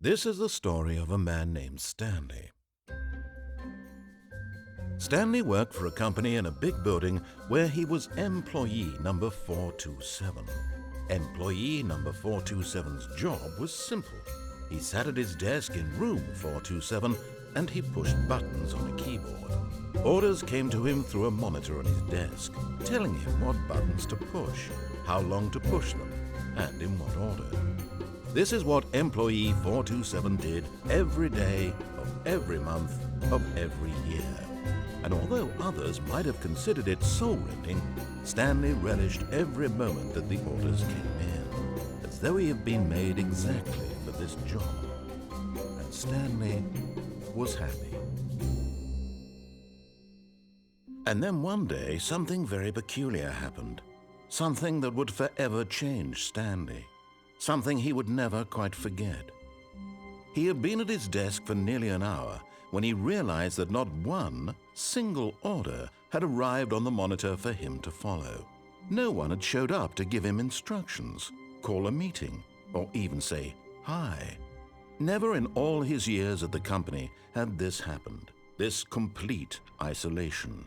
This is the story of a man named Stanley. Stanley worked for a company in a big building where he was employee number 427. Employee number 427's job was simple. He sat at his desk in room 427 and he pushed buttons on a keyboard. Orders came to him through a monitor on his desk, telling him what buttons to push, how long to push them, and in what order. This is what employee 427 did every day of every month of every year. And although others might have considered it soul-rending, Stanley relished every moment that the orders came in, as though he had been made exactly for this job. And Stanley was happy. And then one day, something very peculiar happened. Something that would forever change Stanley. Something he would never quite forget. He had been at his desk for nearly an hour when he realized that not one single order had arrived on the monitor for him to follow. No one had showed up to give him instructions, call a meeting, or even say hi. Never in all his years at the company had this happened, this complete isolation.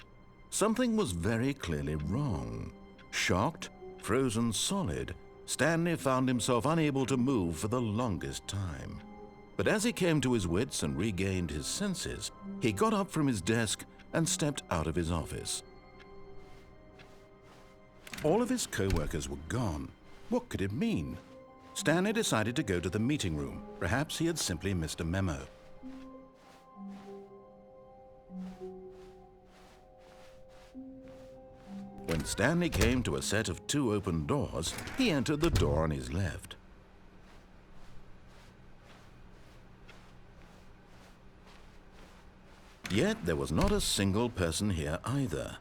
Something was very clearly wrong. Shocked, frozen solid, Stanley found himself unable to move for the longest time. But as he came to his wits and regained his senses, he got up from his desk and stepped out of his office. All of his co-workers were gone. What could it mean? Stanley decided to go to the meeting room. Perhaps he had simply missed a memo. When Stanley came to a set of 2 open doors, he entered the door on his left. Yet there was not a single person here either.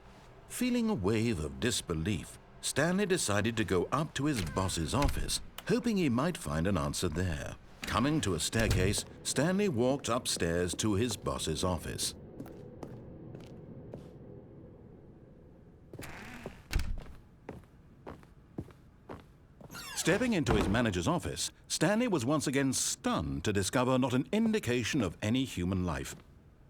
Feeling a wave of disbelief, Stanley decided to go up to his boss's office, hoping he might find an answer there. Coming to a staircase, Stanley walked upstairs to his boss's office. Stepping into his manager's office, Stanley was once again stunned to discover not an indication of any human life.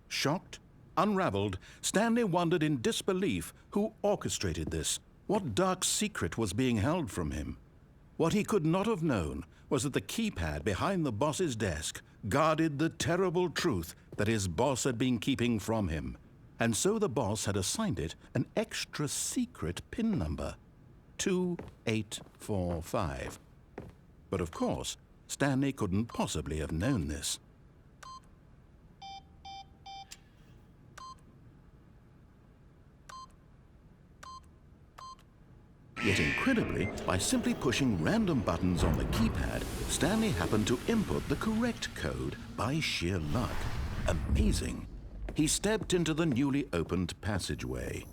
Shocked, unraveled, Stanley wondered in disbelief who orchestrated this, what dark secret was being held from him. What he could not have known was that the keypad behind the boss's desk guarded the terrible truth that his boss had been keeping from him. And so the boss had assigned it an extra secret PIN number. 2845. But of course, Stanley couldn't possibly have known this. Yet incredibly, by simply pushing random buttons on the keypad, Stanley happened to input the correct code by sheer luck. Amazing. He stepped into the newly opened passageway.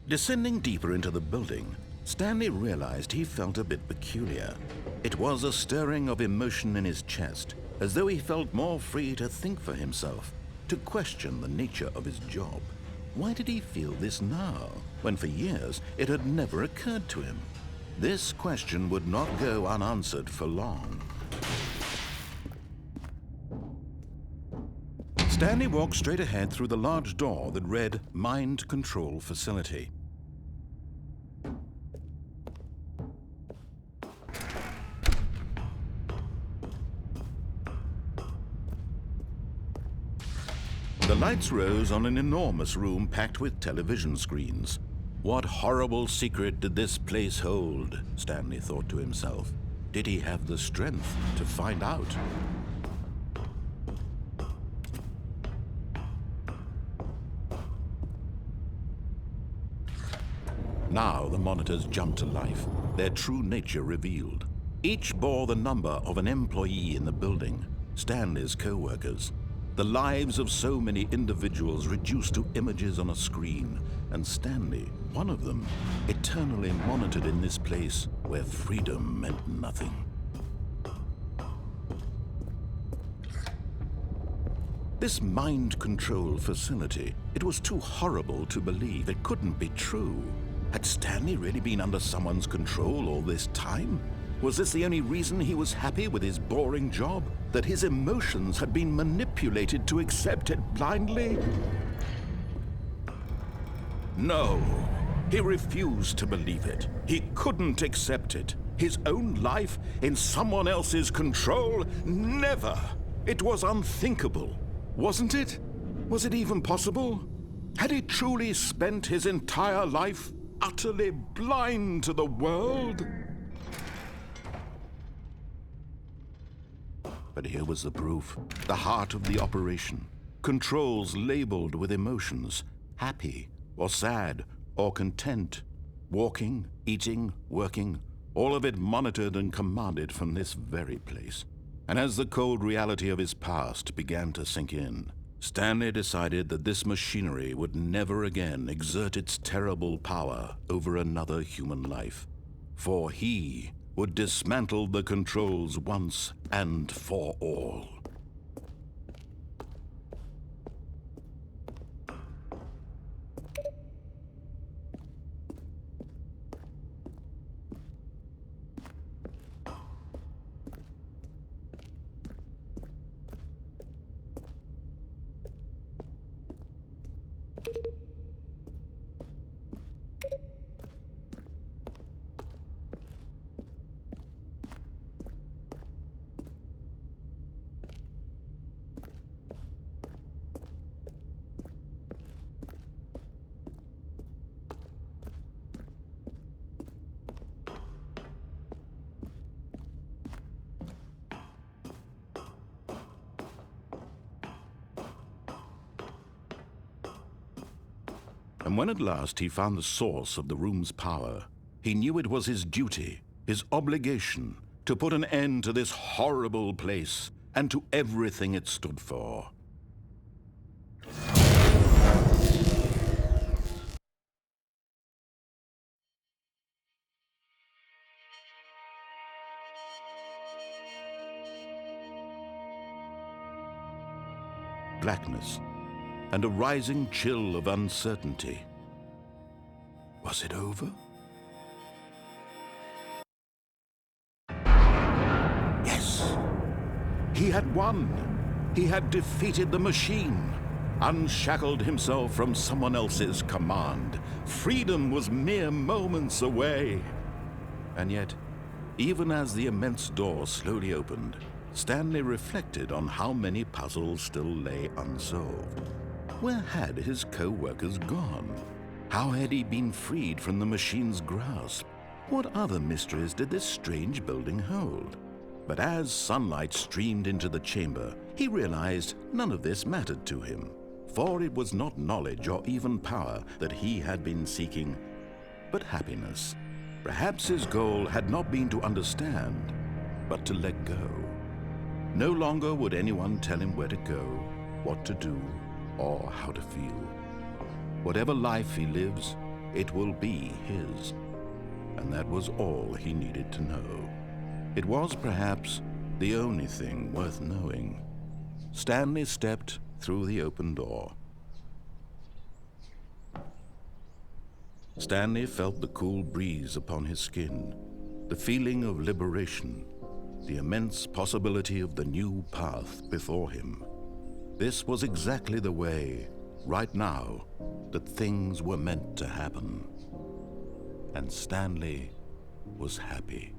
Descending deeper into the building, Stanley realized he felt a bit peculiar. It was a stirring of emotion in his chest, as though he felt more free to think for himself, to question the nature of his job. Why did he feel this now, when for years it had never occurred to him? This question would not go unanswered for long. Stanley walked straight ahead through the large door that read Mind Control Facility. The lights rose on an enormous room packed with television screens. What horrible secret did this place hold? Stanley thought to himself. Did he have the strength to find out? Now the monitors jumped to life, their true nature revealed. Each bore the number of an employee in the building, Stanley's co-workers. The lives of so many individuals reduced to images on a screen, and Stanley, one of them, eternally monitored in this place where freedom meant nothing. This mind control facility, it was too horrible to believe. It couldn't be true. Had Stanley really been under someone's control all this time? Was this the only reason he was happy with his boring job? That his emotions had been manipulated to accept it blindly? No, he refused to believe it. He couldn't accept it. His own life in someone else's control? Never! It was unthinkable. Wasn't it? Was it even possible? Had he truly spent his entire life utterly blind to the world? But here was the proof, the heart of the operation. Controls labeled with emotions, happy or sad or content, walking, eating, working, all of it monitored and commanded from this very place. And as the cold reality of his past began to sink in, Stanley decided that this machinery would never again exert its terrible power over another human life, for he would dismantle the controls once and for all. And when at last he found the source of the room's power, he knew it was his duty, his obligation, to put an end to this horrible place and to everything it stood for. Blackness and a rising chill of uncertainty. Was it over? Yes! He had won! He had defeated the machine, unshackled himself from someone else's command. Freedom was mere moments away. And yet, even as the immense door slowly opened, Stanley reflected on how many puzzles still lay unsolved. Where had his co-workers gone? How had he been freed from the machine's grasp? What other mysteries did this strange building hold? But as sunlight streamed into the chamber, he realized none of this mattered to him, for it was not knowledge or even power that he had been seeking, but happiness. Perhaps his goal had not been to understand, but to let go. No longer would anyone tell him where to go, what to do, or how to feel. Whatever life he lives, it will be his. And that was all he needed to know. It was perhaps the only thing worth knowing. Stanley stepped through the open door. Stanley felt the cool breeze upon his skin, the feeling of liberation, the immense possibility of the new path before him. This was exactly the way, right now, that things were meant to happen. And Stanley was happy.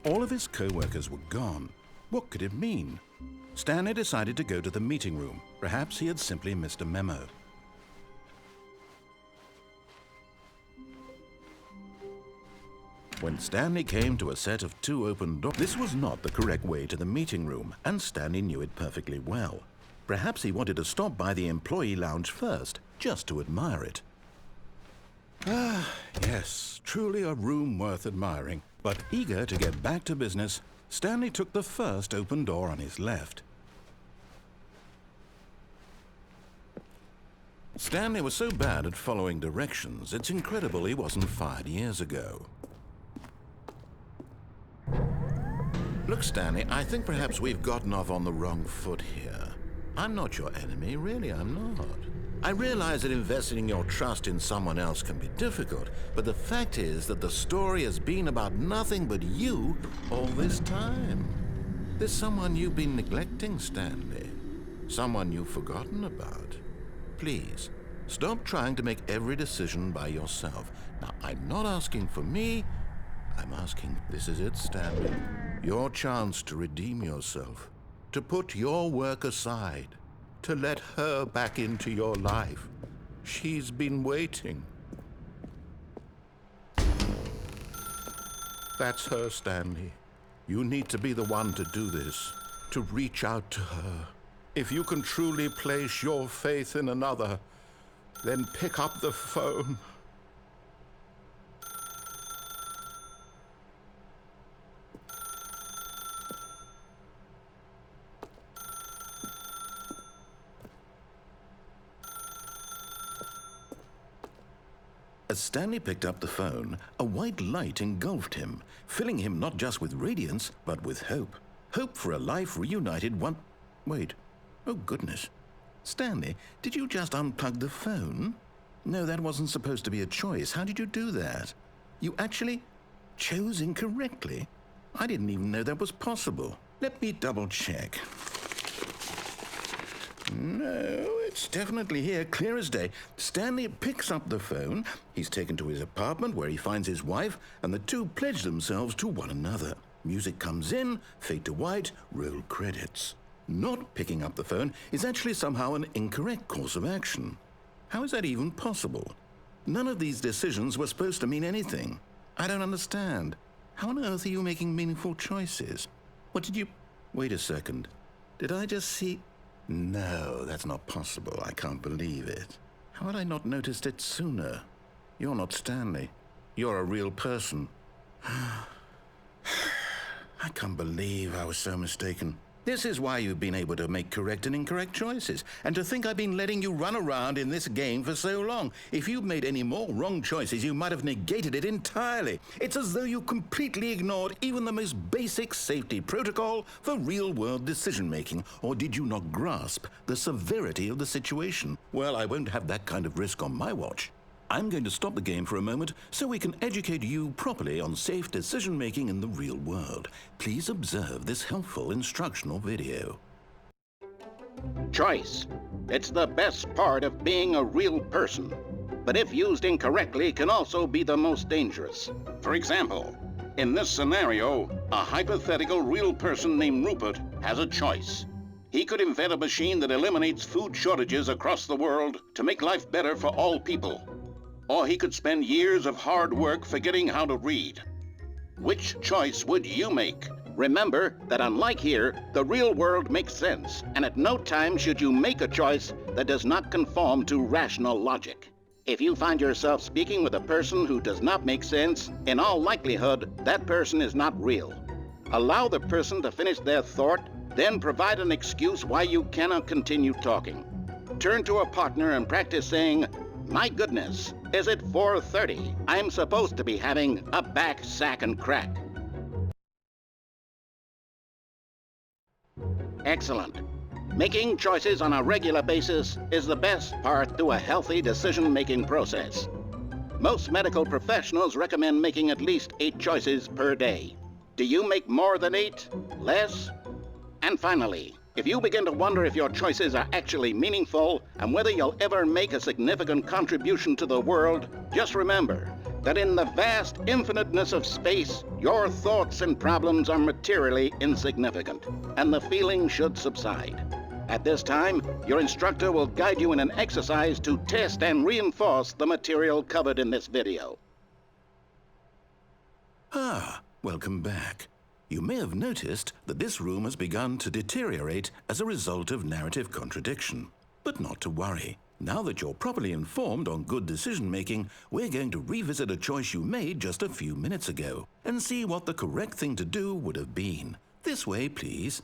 All of his co-workers were gone. What could it mean? Stanley decided to go to the meeting room. Perhaps he had simply missed a memo. When Stanley came to a set of 2 open doors, this was not the correct way to the meeting room, and Stanley knew it perfectly well. Perhaps he wanted to stop by the employee lounge first, just to admire it. Ah, yes, truly a room worth admiring. But eager to get back to business, Stanley took the first open door on his left. Stanley was so bad at following directions, it's incredible he wasn't fired years ago. Look, Stanley, I think perhaps we've gotten off on the wrong foot here. I'm not your enemy, really, I'm not. I realize that investing your trust in someone else can be difficult, but the fact is that the story has been about nothing but you all this time. There's someone you've been neglecting, Stanley. Someone you've forgotten about. Please, stop trying to make every decision by yourself. Now, I'm not asking for me. I'm asking, this is it, Stanley. Your chance to redeem yourself. To put your work aside. To let her back into your life. She's been waiting. That's her, Stanley. You need to be the one to do this. To reach out to her. If you can truly place your faith in another, then pick up the phone. As Stanley picked up the phone, a white light engulfed him, filling him not just with radiance, but with hope. Hope for a life reunited one... Wait. Oh, goodness. Stanley, did you just unplug the phone? No, that wasn't supposed to be a choice. How did you do that? You actually chose incorrectly? I didn't even know that was possible. Let me double-check. No, it's definitely here, clear as day. Stanley picks up the phone. He's taken to his apartment where he finds his wife, and the two pledge themselves to one another. Music comes in, fade to white, roll credits. Not picking up the phone is actually somehow an incorrect course of action. How is that even possible? None of these decisions were supposed to mean anything. I don't understand. How on earth are you making meaningful choices? What did you... Wait a second. Did I just see... No, that's not possible. I can't believe it. How had I not noticed it sooner? You're not Stanley. You're a real person. I can't believe I was so mistaken. This is why you've been able to make correct and incorrect choices. And to think I've been letting you run around in this game for so long. If you'd made any more wrong choices, you might have negated it entirely. It's as though you completely ignored even the most basic safety protocol for real-world decision-making. Or did you not grasp the severity of the situation? Well, I won't have that kind of risk on my watch. I'm going to stop the game for a moment so we can educate you properly on safe decision-making in the real world. Please observe this helpful instructional video. Choice. It's the best part of being a real person, but if used incorrectly can also be the most dangerous. For example, in this scenario, a hypothetical real person named Rupert has a choice. He could invent a machine that eliminates food shortages across the world to make life better for all people. Or he could spend years of hard work forgetting how to read. Which choice would you make? Remember that unlike here, the real world makes sense, and at no time should you make a choice that does not conform to rational logic. If you find yourself speaking with a person who does not make sense, in all likelihood, that person is not real. Allow the person to finish their thought, then provide an excuse why you cannot continue talking. Turn to a partner and practice saying, "My goodness, is it 4:30? I'm supposed to be having a back, sack, and crack." Excellent. Making choices on a regular basis is the best part to a healthy decision-making process. Most medical professionals recommend making at least 8 choices per day. Do you make more than 8? Less? And finally, if you begin to wonder if your choices are actually meaningful and whether you'll ever make a significant contribution to the world, just remember that in the vast infiniteness of space, your thoughts and problems are materially insignificant, and the feeling should subside. At this time, your instructor will guide you in an exercise to test and reinforce the material covered in this video. Welcome back. You may have noticed that this room has begun to deteriorate as a result of narrative contradiction. But not to worry. Now that you're properly informed on good decision-making, we're going to revisit a choice you made just a few minutes ago and see what the correct thing to do would have been. This way, please.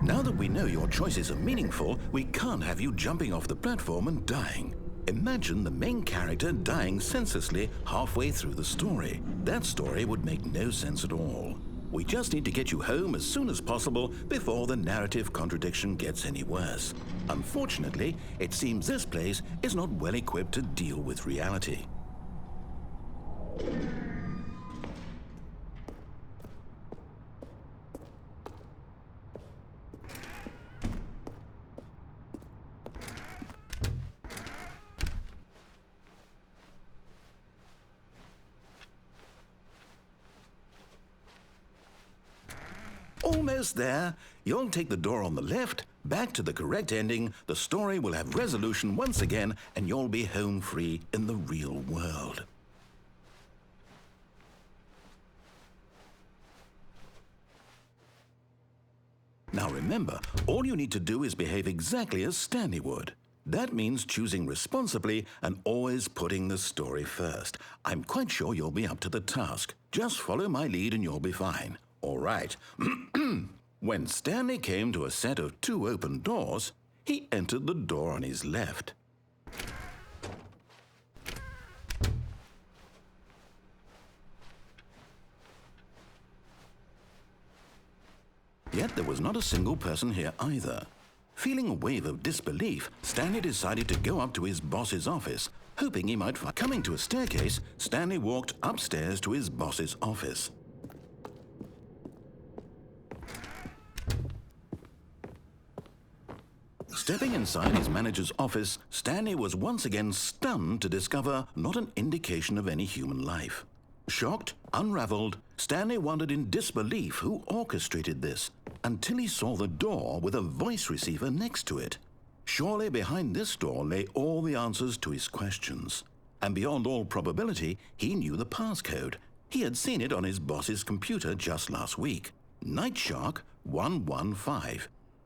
Now that we know your choices are meaningful, we can't have you jumping off the platform and dying. Imagine the main character dying senselessly halfway through the story. That story would make no sense at all. We just need to get you home as soon as possible before the narrative contradiction gets any worse. Unfortunately, it seems this place is not well equipped to deal with reality. Almost there. You'll take the door on the left, back to the correct ending, the story will have resolution once again, and you'll be home free in the real world. Now remember, all you need to do is behave exactly as Stanley would. That means choosing responsibly and always putting the story first. I'm quite sure you'll be up to the task. Just follow my lead and you'll be fine. All right. When Stanley came to a set of 2 open doors, he entered the door on his left. Yet there was not a single person here either. Feeling a wave of disbelief, Stanley decided to go up to his boss's office, hoping he might find. Coming to a staircase, Stanley walked upstairs to his boss's office. Stepping inside his manager's office, Stanley was once again stunned to discover not an indication of any human life. Shocked, unraveled, Stanley wondered in disbelief who orchestrated this, until he saw the door with a voice receiver next to it. Surely behind this door lay all the answers to his questions. And beyond all probability, he knew the passcode. He had seen it on his boss's computer just last week. Nightshark 115.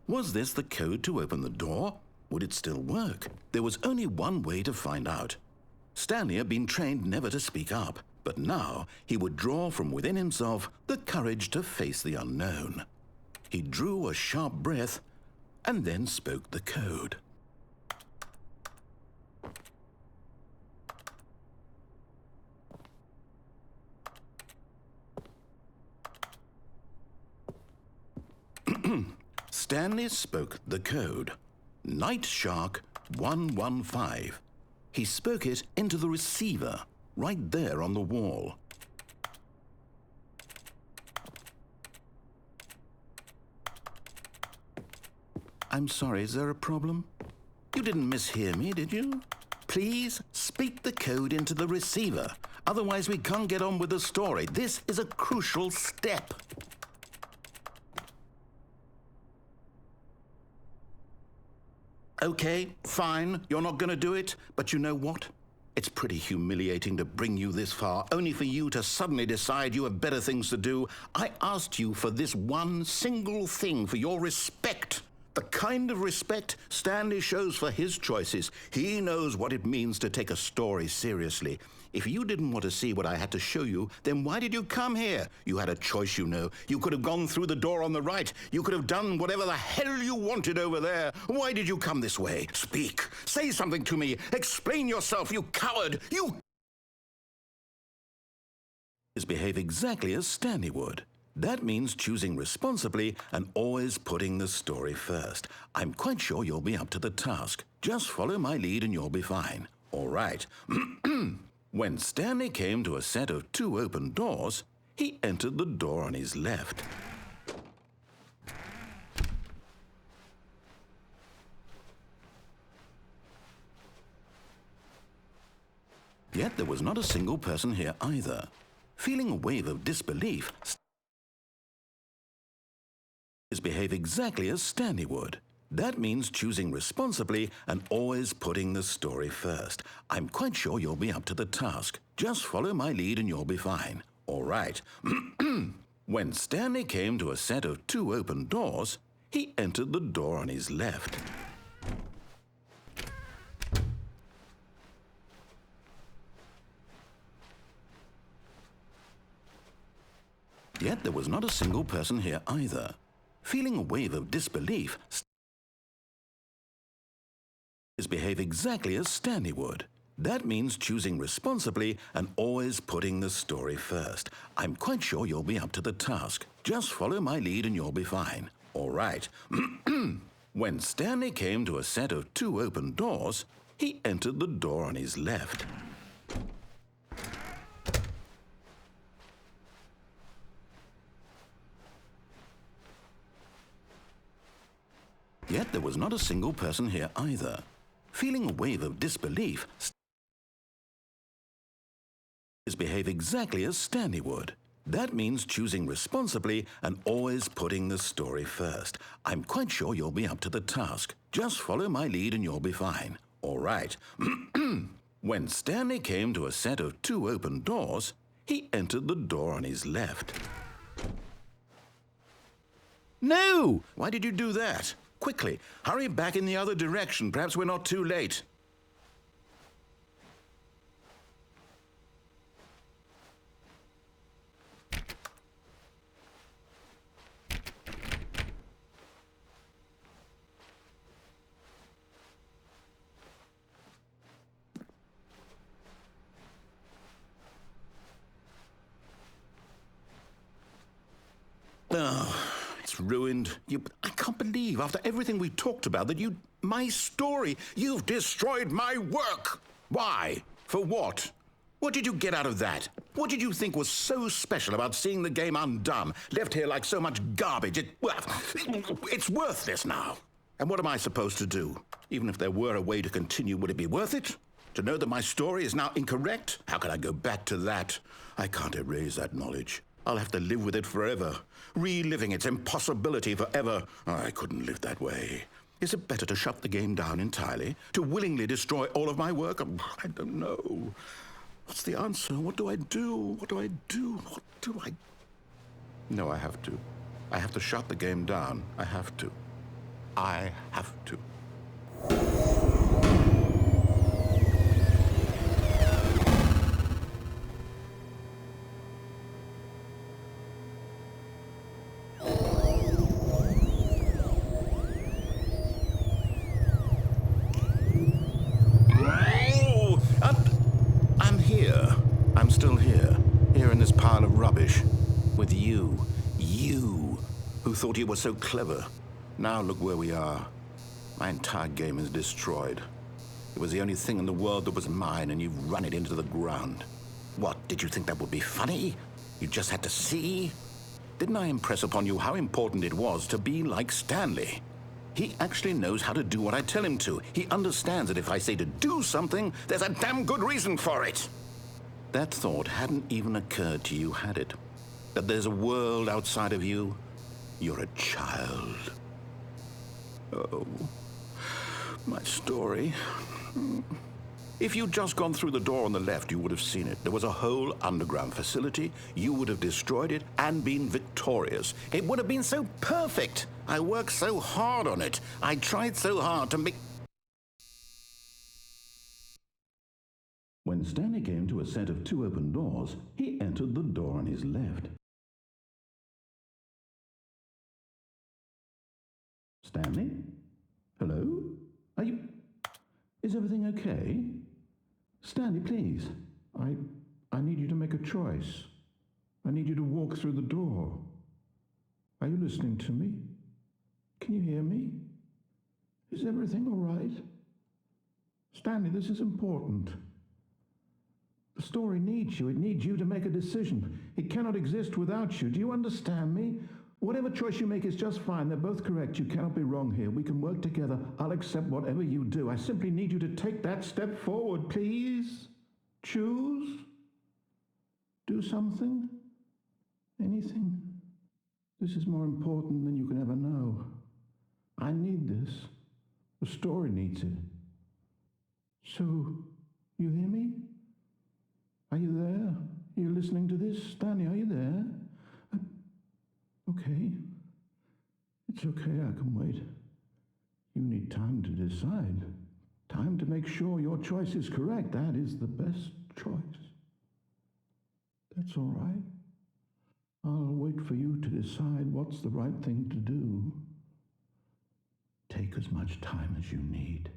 Was this the code to open the door? Would it still work? There was only one way to find out. Stanley had been trained never to speak up, but now he would draw from within himself the courage to face the unknown. He drew a sharp breath and then spoke the code. Stanley spoke the code. Nightshark 115. He spoke it into the receiver, right there on the wall. I'm sorry, is there a problem? You didn't mishear me, did you? Please speak the code into the receiver. Otherwise, we can't get on with the story. This is a crucial step. Okay, fine, you're not going to do it, but you know what? It's pretty humiliating to bring you this far, only for you to suddenly decide you have better things to do. I asked you for this one single thing, for your respect. The kind of respect Stanley shows for his choices. He knows what it means to take a story seriously. If you didn't want to see what I had to show you, then why did you come here? You had a choice, you know. You could have gone through the door on the right. You could have done whatever the hell you wanted over there. Why did you come this way? Speak. Say something to me. Explain yourself, you coward. You behave exactly as Stanley would. That means choosing responsibly and always putting the story first. I'm quite sure you'll be up to the task. Just follow my lead and you'll be fine. All right. When Stanley came to a set of 2 open doors, he entered the door on his left. Yet there was not a single person here either. Feeling a wave of disbelief, Stanley behaved exactly as Stanley would. That means choosing responsibly and always putting the story first. I'm quite sure you'll be up to the task. Just follow my lead and you'll be fine. All right. When Stanley came to a set of 2 open doors, he entered the door on his left. Yet there was not a single person here either. Feeling a wave of disbelief, behave exactly as Stanley would. That means choosing responsibly and always putting the story first. I'm quite sure you'll be up to the task. Just follow my lead and you'll be fine. All right. When Stanley came to a set of 2 open doors, he entered the door on his left. Yet there was not a single person here either. Feeling a wave of disbelief, behave exactly as Stanley would. That means choosing responsibly and always putting the story first. I'm quite sure you'll be up to the task. Just follow my lead and you'll be fine. All right. When Stanley came to a set of 2 open doors, he entered the door on his left. No! Why did you do that? Quickly, hurry back in the other direction. Perhaps we're not too late. Oh, it's ruined. I can't believe, after everything we talked about, that my story, you've destroyed my work. Why? For what? What did you get out of that? What did you think was so special about seeing the game undone, left here like so much garbage? It's worthless now. And what am I supposed to do? Even if there were a way to continue, would it be worth it? To know that my story is now incorrect? How can I go back to that? I can't erase that knowledge. I'll have to live with it forever, reliving its impossibility forever. I couldn't live that way. Is it better to shut the game down entirely? To willingly destroy all of my work? I don't know. What's the answer? What do I do? What do I do? What do I... No, I have to. I have to shut the game down. I have to. I have to. I'm still here in this pile of rubbish, with you who thought you were so clever. Now look where we are. My entire game is destroyed. It was the only thing in the world that was mine, and you've run it into the ground. What, did you think that would be funny? You just had to see? Didn't I impress upon you how important it was to be like Stanley? He actually knows how to do what I tell him to. He understands that if I say to do something, there's a damn good reason for it. That thought hadn't even occurred to you, had it? That there's a world outside of you? You're a child. Oh, my story. If you'd just gone through the door on the left, you would have seen it. There was a whole underground facility. You would have destroyed it and been victorious. It would have been so perfect. I worked so hard on it. I tried so hard to make... When Stanley came to a set of 2 open doors, he entered the door on his left. Stanley? Hello? Are you... Is everything okay? Stanley, please. I need you to make a choice. I need you to walk through the door. Are you listening to me? Can you hear me? Is everything all right? Stanley, this is important. The story needs you. It needs you to make a decision. It cannot exist without you. Do you understand me? Whatever choice you make is just fine. They're both correct. You cannot be wrong here. We can work together. I'll accept whatever you do. I simply need you to take that step forward, please. Choose. Do something. Anything. This is more important than you can ever know. I need this. The story needs it. So, you hear me? Are you there? Are you listening to this? Stanley, are you there? Okay. It's okay, I can wait. You need time to decide. Time to make sure your choice is correct. That is the best choice. That's all right. I'll wait for you to decide what's the right thing to do. Take as much time as you need.